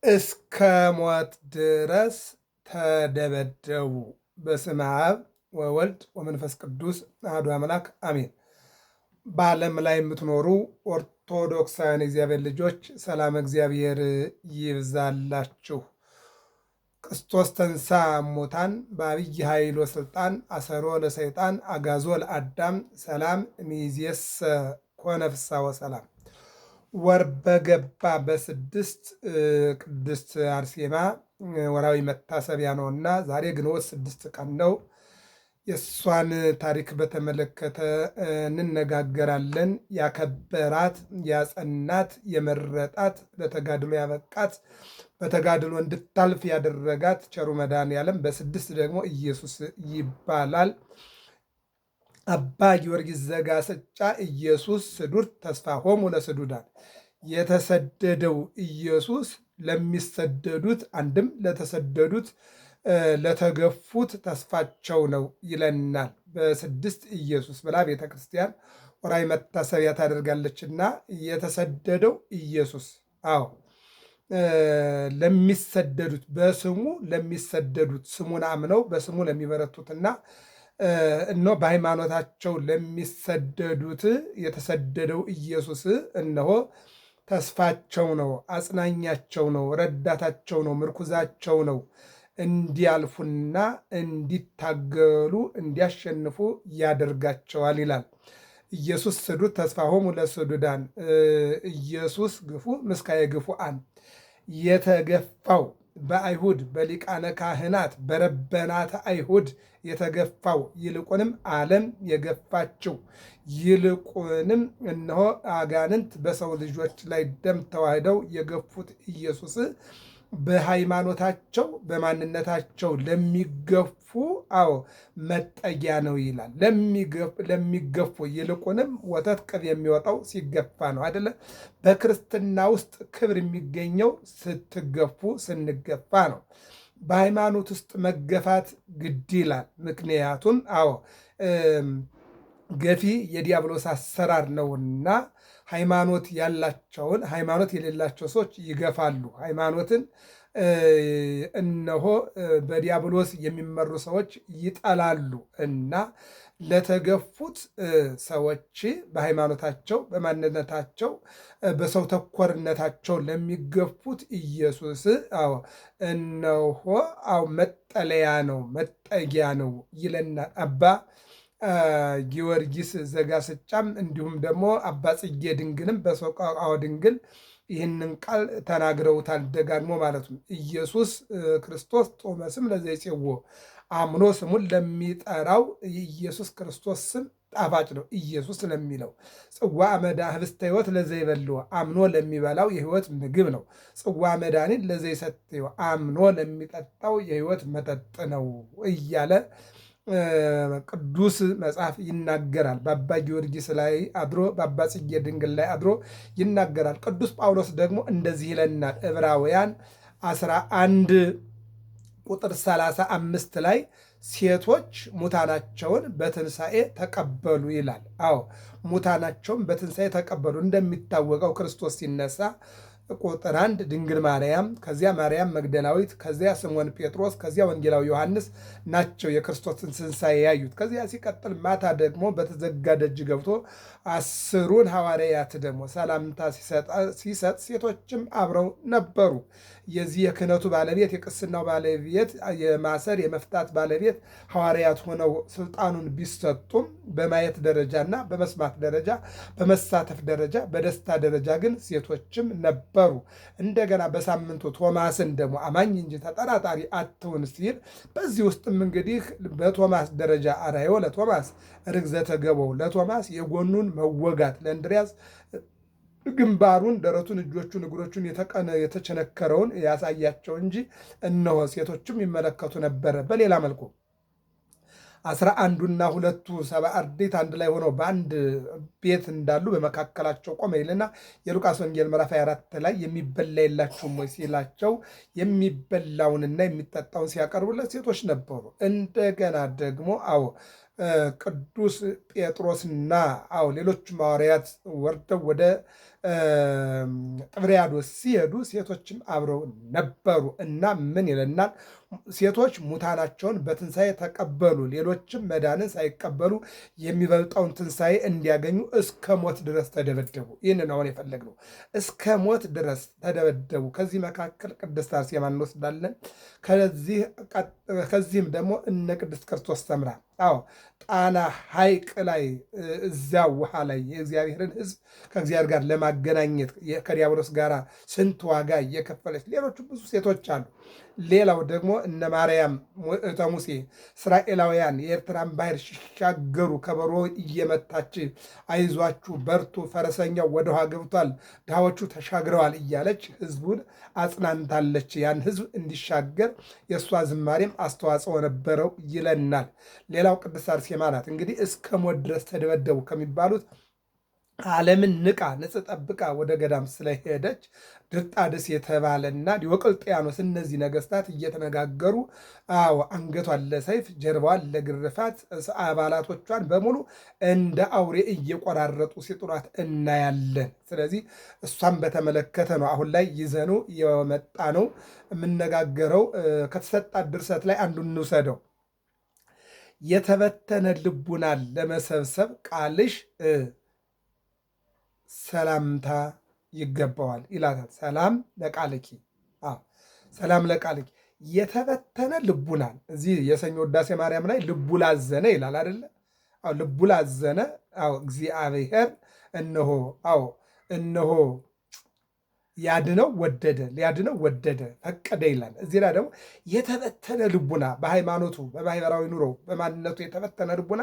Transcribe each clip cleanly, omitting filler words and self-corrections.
እስከ ሞት ድረስ ተደበደቡ። በስመ አብ ወወልድ ወመንፈስ ቅዱስ አሐዱ አምላክ አሜን። በዓለም ላይ የምትኖሩ ኦርቶዶክሳውያን እግዚአብሔር ልጆች ሰላም እግዚአብሔር ይብዛላችሁ። ክርስቶስ ተንሥአ እሙታን በዐቢይ ኃይል ወሥልጣን አሰሮ ለሰይጣን አግዓዞ ለአዳም ሰላም እምይእዜሰ ኮነ ፍስሐ ወሰላም። ወር በገባ በስድስት ቅድስት አርሴማ ወራዊ መታሰቢያ ነውና ዛሬ ግንቦት 6 ቀን ነው። የእሷን ታሪክ በተመለከተ እንነጋገራለን። ያከበራት፣ ያጸናት፣ የመረጣት፣ ለተጋድሎ ያበቃት፣ በተጋድሎ እንድታልፍ ያደረጋት ቸሩ መድኃኔዓለም በስድስት ደግሞ ኢየሱስ ይባላል። አባ ጊዮርጊስ ዘጋስጫ ኢየሱስ ስዱር ተስፋሆሙ ለስዱዳን። የተሰደደው ኢየሱስ ለሚሰደዱት አንድም ለተሰደዱት ለተገፉት ተስፋቸው ነው ይለናል። በስድስት ኢየሱስ ብላ ቤተ ክርስቲያን ወራዊ መታሰቢያ ታደርጋለችና የተሰደደው ኢየሱስ ለሚሰደዱት በስሙ ለሚሰደዱት ስሙን አምነው በስሙ ለሚበረቱትና እነሆ በሃይማኖታቸው ለሚሰደዱት የተሰደደው ኢየሱስ እነሆ ተስፋቸው ነው፣ አጽናኛቸው ነው፣ ረዳታቸው ነው፣ ምርኩዛቸው ነው። እንዲያልፉና እንዲታገሉ እንዲያሸንፉ ያደርጋቸዋል ይላል። ኢየሱስ ስዱድ ተስፋሆሙ ለስዱዳን። ኢየሱስ ግፉ ምስካየ ግፉአን። የተገፋው በአይሁድ በሊቃነ ካህናት በረበናት አይሁድ የተገፋው ይልቁንም ዓለም የገፋችው ይልቁንም እነሆ አጋንንት በሰው ልጆች ላይ ደም ተዋህደው የገፉት ኢየሱስ በሃይማኖታቸው በማንነታቸው ለሚገፉ መጠጊያ ነው ይላል። ለሚገፉ ይልቁንም ወተት ቅብ የሚወጣው ሲገፋ ነው አይደለ? በክርስትና ውስጥ ክብር የሚገኘው ስትገፉ ስንገፋ ነው። በሃይማኖት ውስጥ መገፋት ግድ ይላል። ምክንያቱም ገፊ የዲያብሎስ አሰራር ነውና ሃይማኖት ያላቸውን ሃይማኖት የሌላቸው ሰዎች ይገፋሉ። ሃይማኖትን እነሆ በዲያብሎስ የሚመሩ ሰዎች ይጠላሉ እና ለተገፉት ሰዎች በሃይማኖታቸው በማንነታቸው በሰው ተኮርነታቸው ለሚገፉት ኢየሱስ እነሆ መጠለያ ነው፣ መጠጊያ ነው ይለናል አባ ጊዮርጊስ ዘጋስጫም እንዲሁም ደግሞ አባ ጽጌ ድንግልም በሰቆቃወ ድንግል ይህንን ቃል ተናግረውታል ደጋግሞ ማለት ነው። ኢየሱስ ክርስቶስ ጦመ ስም ለዘይጼዎ አምኖ ስሙን ለሚጠራው የኢየሱስ ክርስቶስ ስም ጣፋጭ ነው። ኢየሱስ ለሚለው ጽዋ መዳ ህብስተ ሕይወት ለዘይበልዎ አምኖ ለሚበላው የሕይወት ምግብ ነው። ጽዋ መድኃኒት ለዘይሰትዮ አምኖ ለሚጠጣው የሕይወት መጠጥ ነው እያለ ቅዱስ መጽሐፍ ይናገራል። በአባ ጊዮርጊስ ላይ አድሮ በአባ ጽጌ ድንግል ላይ አድሮ ይናገራል። ቅዱስ ጳውሎስ ደግሞ እንደዚህ ይለናል። ዕብራውያን 11 ቁጥር 35 ላይ ሴቶች ሙታናቸውን በትንሣኤ ተቀበሉ ይላል። ሙታናቸውን በትንሣኤ ተቀበሉ። እንደሚታወቀው ክርስቶስ ሲነሳ ቁጥር 1 ድንግል ማርያም፣ ከዚያ ማርያም መግደላዊት፣ ከዚያ ስምዖን ጴጥሮስ፣ ከዚያ ወንጌላዊ ዮሐንስ ናቸው የክርስቶስን ትንሣኤ ያዩት። ከዚያ ሲቀጥል ማታ ደግሞ በተዘጋ ደጅ ገብቶ 10ሩን ሐዋርያት ደግሞ ሰላምታ ሲሰጥ ሴቶችም አብረው ነበሩ። የዚህ የክህነቱ ባለቤት የቅስናው ባለቤት የማሰር የመፍታት ባለቤት ሐዋርያት ሆነው ስልጣኑን ቢሰጡም በማየት ደረጃና በመስማት ደረጃ በመሳተፍ ደረጃ በደስታ ደረጃ ግን ሴቶችም ነበሩ። እንደገና በሳምንቱ ቶማስን ደግሞ አማኝ እንጂ ተጠራጣሪ አትሁን ሲል በዚህ ውስጥም እንግዲህ በቶማስ ደረጃ አራዮ ለቶማስ ርግዘተ ገበው ለቶማስ የጎኑን መወጋት ለእንድርያስ ግንባሩን፣ ደረቱን፣ እጆቹን፣ እግሮቹን የተቸነከረውን ያሳያቸው እንጂ እነሆ ሴቶችም ይመለከቱ ነበረ። በሌላ መልኩ 11ዱና ሁለቱ ሰብዓ አርድእት አንድ ላይ ሆነው በአንድ ቤት እንዳሉ በመካከላቸው ቆመ ይልና የሉቃስ ወንጌል ምዕራፍ 24 ላይ የሚበላ የላችሁም ወይ ሲላቸው የሚበላውንና የሚጠጣውን ሲያቀርቡለት ሴቶች ነበሩ። እንደገና ደግሞ ቅዱስ ጴጥሮስና ሌሎችም ሐዋርያት ወርደው ወደ ጥብርያዶስ ሲሄዱ ሴቶችም አብረው ነበሩ እና ምን ይለናል? ሴቶች ሙታናቸውን በትንሣኤ ተቀበሉ፣ ሌሎችም መዳንን ሳይቀበሉ የሚበልጠውን ትንሣኤ እንዲያገኙ እስከ ሞት ድረስ ተደበደቡ። ይህንን አሁን የፈለግነው እስከ ሞት ድረስ ተደበደቡ። ከዚህ መካከል ቅድስት አርሴማን እንወስዳለን። ከዚህም ደግሞ እነ ቅድስት ክርስቶስ ሰምራ ጣና ሐይቅ ላይ እዚያ ውሃ ላይ የእግዚአብሔርን ሕዝብ ከእግዚአብሔር ጋር ለማገናኘት ከዲያብሎስ ጋር ስንት ዋጋ እየከፈለች ሌሎቹ ብዙ ሴቶች አሉ። ሌላው ደግሞ እነ ማርያም እህተ ሙሴ እስራኤላውያን የኤርትራን ባህር ሲሻገሩ ከበሮ እየመታች አይዟችሁ በርቱ፣ ፈረሰኛው ወደ ውሃ ገብቷል፣ ድሃዎቹ ተሻግረዋል እያለች ሕዝቡን አጽናንታለች። ያን ሕዝብ እንዲሻገር የእሷ ዝማሬም አስተዋጽኦ ነበረው ይለናል። ሌላው ቅድስት አርሴማ ናት። እንግዲህ እስከ ሞት ድረስ ተደበደቡ ከሚባሉት ዓለምን ንቃ ንጽ ጠብቃ ወደ ገዳም ስለሄደች ድርጣድስ የተባለና ዲዮቅልጥያኖስ እነዚህ ነገስታት እየተነጋገሩ አንገቷን ለሰይፍ ጀርባዋን ለግርፋት አባላቶቿን በሙሉ እንደ አውሬ እየቆራረጡ ሲጥሏት እናያለን። ስለዚህ እሷን በተመለከተ ነው አሁን ላይ ይዘኑ የመጣ ነው የምነጋገረው። ከተሰጣት ድርሰት ላይ አንዱን እንውሰደው። የተበተነ ልቡናን ለመሰብሰብ ቃልሽ ሰላምታ ይገባዋል ይላታል። ሰላም ለቃልኪ፣ ሰላም ለቃልኪ። የተበተነ ልቡናን እዚህ የሰኞ ውዳሴ ማርያም ላይ ልቡ ላዘነ ይላል አይደለ? ልቡ ላዘነ እግዚአብሔር እነሆ እነሆ ያድነው ወደደ፣ ሊያድነው ወደደ ፈቀደ ይላል። እዚህ ላይ ደግሞ የተበተነ ልቡና በሃይማኖቱ በማህበራዊ ኑሮ በማንነቱ የተበተነ ልቡና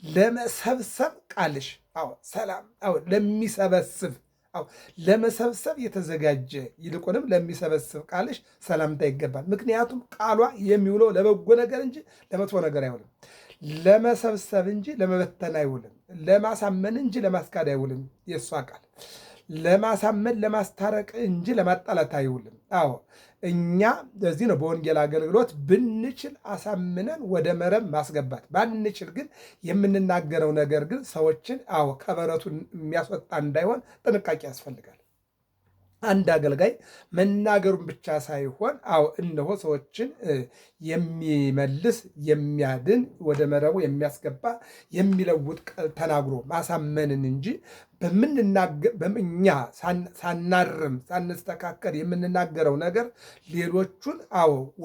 ለመሰብሰብ ቃልሽ ሰላም ለሚሰበስብ ለመሰብሰብ የተዘጋጀ ይልቁንም ለሚሰበስብ ቃልሽ ሰላምታ ይገባል። ምክንያቱም ቃሏ የሚውለው ለበጎ ነገር እንጂ ለመጥፎ ነገር አይውልም። ለመሰብሰብ እንጂ ለመበተን አይውልም። ለማሳመን እንጂ ለማስካድ አይውልም። የእሷ ቃል ለማሳመን ለማስታረቅ እንጂ ለማጣላት አይውልም። እኛ ለዚህ ነው በወንጌል አገልግሎት ብንችል አሳምነን ወደ መረብ ማስገባት፣ ባንችል ግን የምንናገረው ነገር ግን ሰዎችን ከበረቱ የሚያስወጣ እንዳይሆን ጥንቃቄ ያስፈልጋል። አንድ አገልጋይ መናገሩን ብቻ ሳይሆን እነሆ ሰዎችን የሚመልስ የሚያድን ወደ መረቡ የሚያስገባ የሚለውጥ ቃል ተናግሮ ማሳመንን እንጂ እኛ ሳናርም ሳንስተካከል የምንናገረው ነገር ሌሎቹን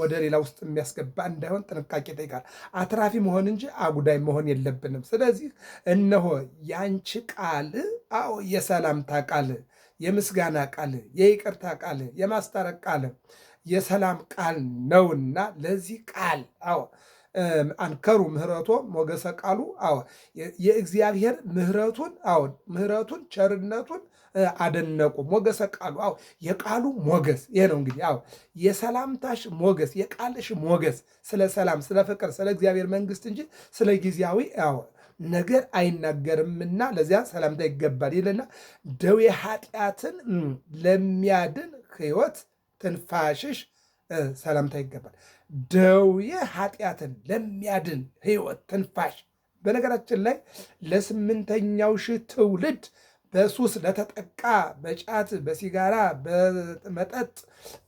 ወደ ሌላ ውስጥ የሚያስገባ እንዳይሆን ጥንቃቄ ይጠይቃል። አትራፊ መሆን እንጂ አጉዳይ መሆን የለብንም። ስለዚህ እነሆ ያንቺ ቃል የሰላምታ ቃል፣ የምስጋና ቃል፣ የይቅርታ ቃል፣ የማስታረቅ ቃል፣ የሰላም ቃል ነውና ለዚህ ቃል አንከሩ ምህረቶ ሞገሰ ቃሉ የእግዚአብሔር ምህረቱን ቸርነቱን አደነቁ። ሞገሰ ቃሉ የቃሉ ሞገስ ይሄ ነው። እንግዲህ የሰላምታሽ ሞገስ የቃልሽ ሞገስ ስለ ሰላም፣ ስለ ፍቅር፣ ስለ እግዚአብሔር መንግስት እንጂ ስለ ጊዜያዊ ነገር አይናገርምና ለዚያ ሰላምታ ይገባል ይልና ደዌ ኃጢአትን ለሚያድን ሕይወት ትንፋሽሽ ሰላምታ ይገባል። ደዌ ኃጢአትን ለሚያድን ሕይወት ትንፋሽ። በነገራችን ላይ ለ8ኛው ሺህ ትውልድ በሱስ ለተጠቃ በጫት በሲጋራ በመጠጥ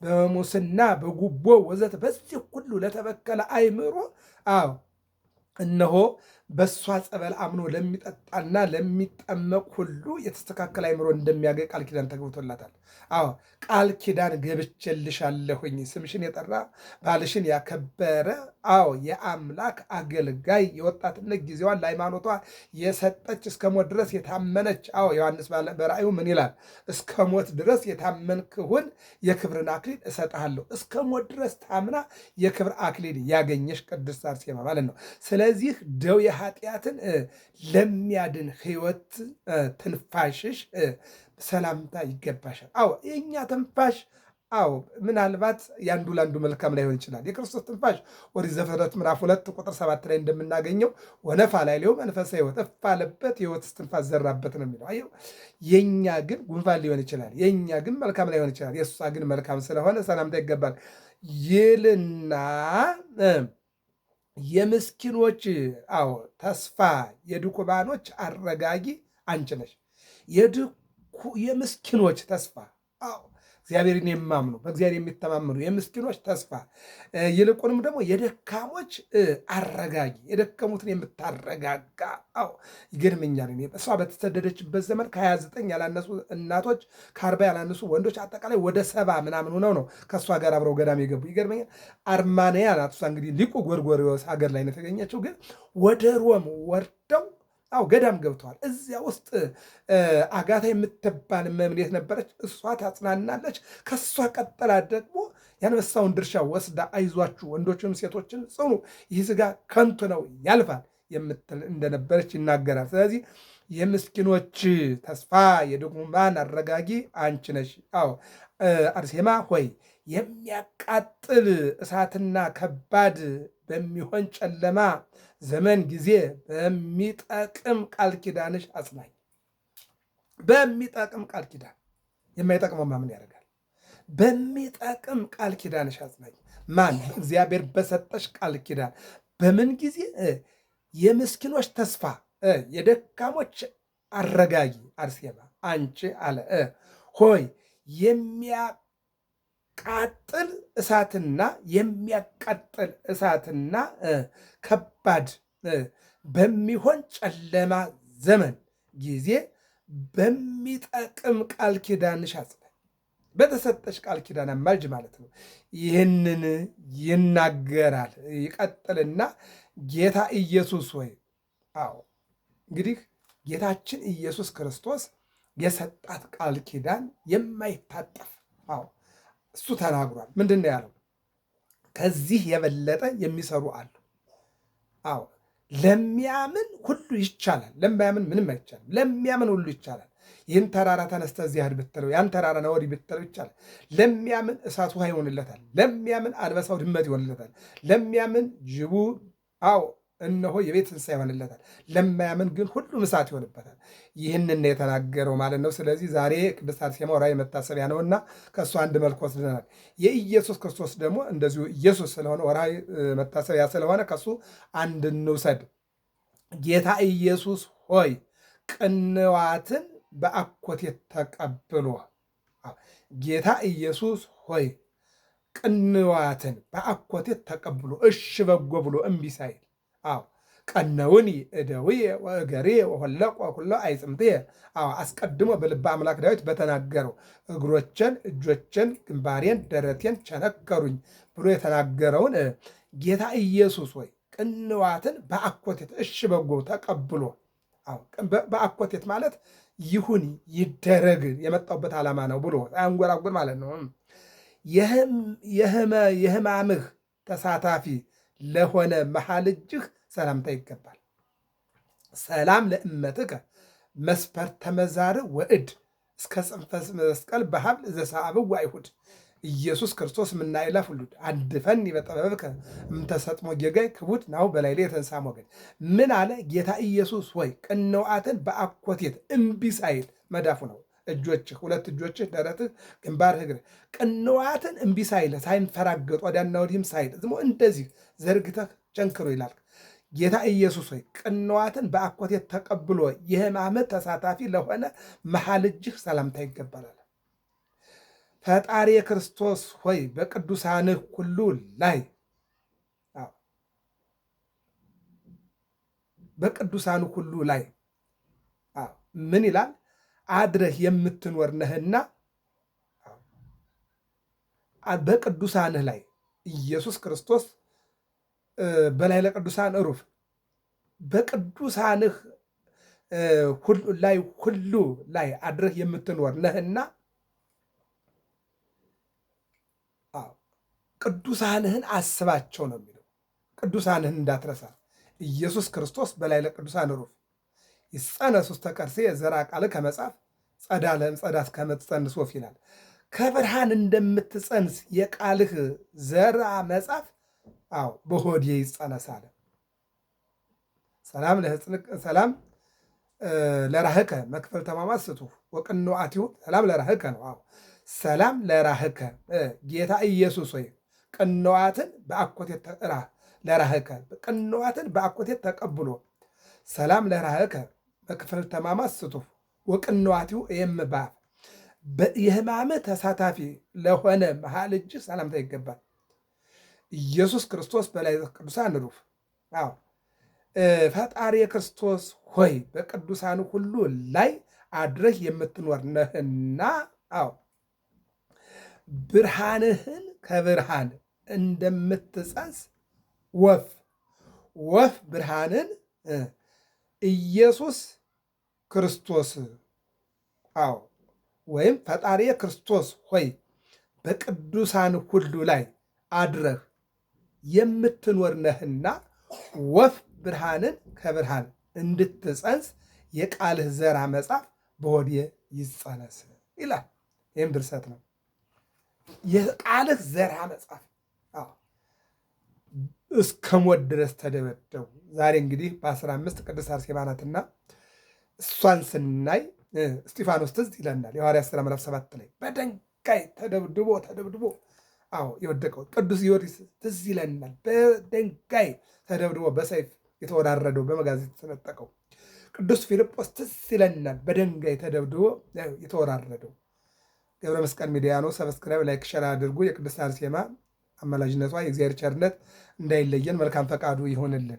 በሙስና በጉቦ ወዘተ በዚህ ሁሉ ለተበከለ አይምሮ እነሆ በእሷ ጸበል አምኖ ለሚጠጣና ለሚጠመቅ ሁሉ የተስተካከለ አይምሮ እንደሚያገኝ ቃል ኪዳን ተገብቶላታል። ቃል ኪዳን ገብቼልሻለሁኝ ስምሽን የጠራ ባልሽን ያከበረ የአምላክ አገልጋይ የወጣትነት ጊዜዋን ለሃይማኖቷ የሰጠች እስከ ሞት ድረስ የታመነች ዮሐንስ በራእዩ ምን ይላል? እስከ ሞት ድረስ የታመንክሁን የክብርን አክሊል እሰጥሃለሁ። እስከ ሞት ድረስ ታምና የክብር አክሊል ያገኘሽ ቅድስት አርሴማ ማለት ነው። ስለዚህ ደዌ ኃጢአትን ለሚያድን ሕይወት ትንፋሽሽ ሰላምታ ይገባሻል። የእኛ ትንፋሽ ምናልባት ያንዱ ለአንዱ መልካም ላይሆን ይችላል። የክርስቶስ ትንፋሽ ኦሪት ዘፍጥረት ምዕራፍ 2 ቁጥር 7 ላይ እንደምናገኘው ወነፋ ላዕሌሁ መንፈሰ ሕይወት እፍ አለበት የሕይወት እስትንፋስ ዘራበት ነው የሚለው። የእኛ ግን ጉንፋን ሊሆን ይችላል። የእኛ ግን መልካም ላይሆን ይችላል። የእሷ ግን መልካም ስለሆነ ሰላምታ ይገባል ይልና የምስኪኖች ተስፋ የድኩማኖች አረጋጊ አንቺ ነሽ። የምስኪኖች ተስፋ። አዎ እግዚአብሔርን የማምኑ በእግዚአብሔር የሚተማመኑ የምስኪኖች ተስፋ፣ ይልቁንም ደግሞ የደካሞች አረጋጊ፣ የደከሙትን የምታረጋጋ። አዎ ይገርመኛል። እኔ እሷ በተሰደደችበት ዘመን ከ29 ያላነሱ እናቶች ከ40 ያላነሱ ወንዶች አጠቃላይ ወደ 70 ምናምን ሆነው ነው ከእሷ ጋር አብረው ገዳም የገቡ። ይገርመኛል። አርማንያ ናት እሷ እንግዲህ ሊቁ ጎርጎርዮስ ሀገር ላይ ነው የተገኘችው። ግን ወደ ሮም ወርደው ገዳም ገብተዋል። እዚያ ውስጥ አጋታ የምትባል መምኔት ነበረች። እሷ ታጽናናለች። ከእሷ ቀጠላ ደግሞ ያንበሳውን ድርሻ ወስዳ አይዟችሁ ወንዶችም ሴቶችን ጽኑ፣ ይህ ሥጋ ከንቱ ነው ያልፋል የምትል እንደነበረች ይናገራል። ስለዚህ የምስኪኖች ተስፋ የድኩማን አረጋጊ አንቺ ነሽ። አዎ አርሴማ ሆይ የሚያቃጥል እሳትና ከባድ በሚሆን ጨለማ ዘመን ጊዜ በሚጠቅም ቃል ኪዳንሽ አጽናኝ። በሚጠቅም ቃል ኪዳን፣ የማይጠቅመው ማምን ያደርጋል? በሚጠቅም ቃል ኪዳንሽ አጽናኝ። ማን? እግዚአብሔር በሰጠሽ ቃል ኪዳን። በምን ጊዜ? የምስኪኖች ተስፋ የደካሞች አረጋጊ አርሴማ አንቺ አለ ሆይ የሚያቃጥል እሳትና ከባድ በሚሆን ጨለማ ዘመን ጊዜ በሚጠቅም ቃል ኪዳንሽ አጽናኝ። በተሰጠሽ ቃል ኪዳን አማልጅ ማለት ነው። ይህንን ይናገራል። ይቀጥልና ጌታ ኢየሱስ ሆይ፣ አዎ እንግዲህ ጌታችን ኢየሱስ ክርስቶስ የሰጣት ቃል ኪዳን የማይታጠፍ፣ አዎ እሱ ተናግሯል። ምንድን ነው ያለው? ከዚህ የበለጠ የሚሰሩ አሉ። አዎ ለሚያምን ሁሉ ይቻላል። ለማያምን ምንም አይቻልም። ለሚያምን ሁሉ ይቻላል። ይህን ተራራ ተነስተህ እዚህ ሂድ ብትለው፣ ያን ተራራ ና ወዲህ ብትለው ይቻላል። ለሚያምን እሳት ውሃ ይሆንለታል። ለሚያምን አንበሳው ድመት ይሆንለታል። ለሚያምን ጅቡ አዎ እነሆ የቤት እንስሳ ይሆንለታል። ለማያምን ግን ሁሉም እሳት ይሆንበታል። ይህንን የተናገረው ማለት ነው። ስለዚህ ዛሬ ቅድስት አርሴማ ወርኃዊ መታሰቢያ ነውና ከእሱ አንድ መልክ ወስደናል። የኢየሱስ ክርስቶስ ደግሞ እንደዚሁ ኢየሱስ ስለሆነ ወርኃዊ መታሰቢያ ስለሆነ ከእሱ አንድ እንውሰድ። ጌታ ኢየሱስ ሆይ ቅንዋትን በአኮቴት ተቀብሎ፣ ጌታ ኢየሱስ ሆይ ቅንዋትን በአኮቴት ተቀብሎ እሺ በጎ ብሎ እምቢ ሳይል፣ አዎ ቀነውኒ እደውየ ወእገርየ ወሆለቆ ኩሎ አይጽምትየ፣ አዎ አስቀድሞ በልበ አምላክ ዳዊት በተናገረው እግሮችን፣ እጆችን፣ ግንባሬን፣ ደረቴን ቸነከሩኝ ብሎ የተናገረውን ጌታ ኢየሱስ ሆይ ቅንዋትን በአኮቴት እሺ በጎ ተቀብሎ፣ በአኮቴት ማለት ይሁን ይደረግ የመጣሁበት ዓላማ ነው ብሎ አንጎራጉር ማለት ነው። የሕማምህ ተሳታፊ ለሆነ መሃል እጅህ ሰላምታ ይገባል። ሰላም ለእመትከ መስፈርተ መዛርዕ ወእድ እስከ ጽንፈ መስቀል በሀብል ዘሰአብው አይሁድ። ኢየሱስ ክርስቶስ ምናይላፍ ውሉድ አድፈኒ በጥበብከ እምተሰጥሞ ጌጋይ ክቡድ ናሁ በላዕሌ የተንሳ ሞገድ። ምን አለ ጌታ ኢየሱስ ሆይ ቅንዋትን በአኮቴት እምቢ ሳይል መዳፉ ነው እጆችህ፣ ሁለት እጆችህ፣ ደረትህ፣ ግንባርህ፣ እግርህ ቅንዋትን እምቢ ሳይል ሳይንፈራገጡ ወዲያና ወዲህም ሳይል ዝሞ እንደዚህ ዘርግተህ ቸንክሮ ይላል። ጌታ ኢየሱስ ሆይ ቅንዋትን በአኮቴት ተቀብሎ የሕማምህ ተሳታፊ ለሆነ መሃል እጅህ ሰላምታ ይገባላል። ፈጣሪ ክርስቶስ ሆይ በቅዱሳንህ ሁሉ ላይ በቅዱሳኑ ሁሉ ላይ ምን ይላል? አድረህ የምትኖር ነህና በቅዱሳንህ ላይ ኢየሱስ ክርስቶስ በላይ ለቅዱሳን እሩፍ በቅዱሳንህ ሁሉ ላይ አድረህ የምትኖር ነህና ቅዱሳንህን አስባቸው ነው የሚለው። ቅዱሳንህን እንዳትረሳ። ኢየሱስ ክርስቶስ በላይ ለቅዱሳን እሩፍ ይጸነስ ውስተ ከርሥየ ዘርአ ቃልከ ከመጻፍ ጸዳለ እምጸዳት ከመ ትጸንስ ወፍ ይላል። ከብርሃን እንደምትጸንስ የቃልህ ዘርአ መጻፍ በሆዴ ይጸነሳል። ሰላም ለራህከ መክፈል ተማማት ስቱፍ ወቅንዋቲሁ ሰላም ለራህከ ነው። ሰላም ለራህከ ጌታ ኢየሱስ ሆይ ቅንዋትን በአኮቴት ለራህከ ቅንዋትን በአኮቴት ተቀብሎ ሰላም ለራህከ መክፈል ተማማት ስቱፍ ወቅንዋቲው የምባብ የሕማምህ ተሳታፊ ለሆነ መሃል እጅህ ሰላምታ ይገባል። ኢየሱስ ክርስቶስ በላይ ቅዱሳን ሩፍ አዎ ፈጣሪ ክርስቶስ ሆይ በቅዱሳን ሁሉ ላይ አድረህ የምትኖር ነህና አዎ ብርሃንህን ከብርሃን እንደምትጸንስ ወፍ ብርሃንን ኢየሱስ ክርስቶስ አዎ ወይም ፈጣሪ ክርስቶስ ሆይ በቅዱሳን ሁሉ ላይ አድረህ የምትኖር ነህና ወፍ ብርሃንን ከብርሃን እንድትጸንስ የቃልህ ዘራ መጽሐፍ በሆዴ ይጸነስ ይላል። ይህም ድርሰት ነው። የቃልህ ዘራ መጽሐፍ እስከ ሞት ድረስ ተደበደቡ። ዛሬ እንግዲህ በ15 ቅድስት አርሴማ ናትና እሷን ስናይ እስጢፋኖስ ትዝ ይለናል። የሐዋርያት ሥራ ምዕራፍ 7 ላይ በድንጋይ ተደብድቦ የወደቀው ቅዱስ ጊዮርጊስ ትዝ ይለናል። በድንጋይ ተደብድቦ በሰይፍ የተወራረደው በመጋዝ የተሰነጠቀው ቅዱስ ፊልጶስ ትዝ ይለናል። በድንጋይ ተደብድቦ የተወራረደው። ገብረ መስቀል ሚዲያ ነው። ሰብስክራይብ፣ ላይክ፣ ሸር አድርጉ። የቅድስት አርሴማ አማላጅነቷ የእግዚአብሔር ቸርነት እንዳይለየን መልካም ፈቃዱ ይሆንልን።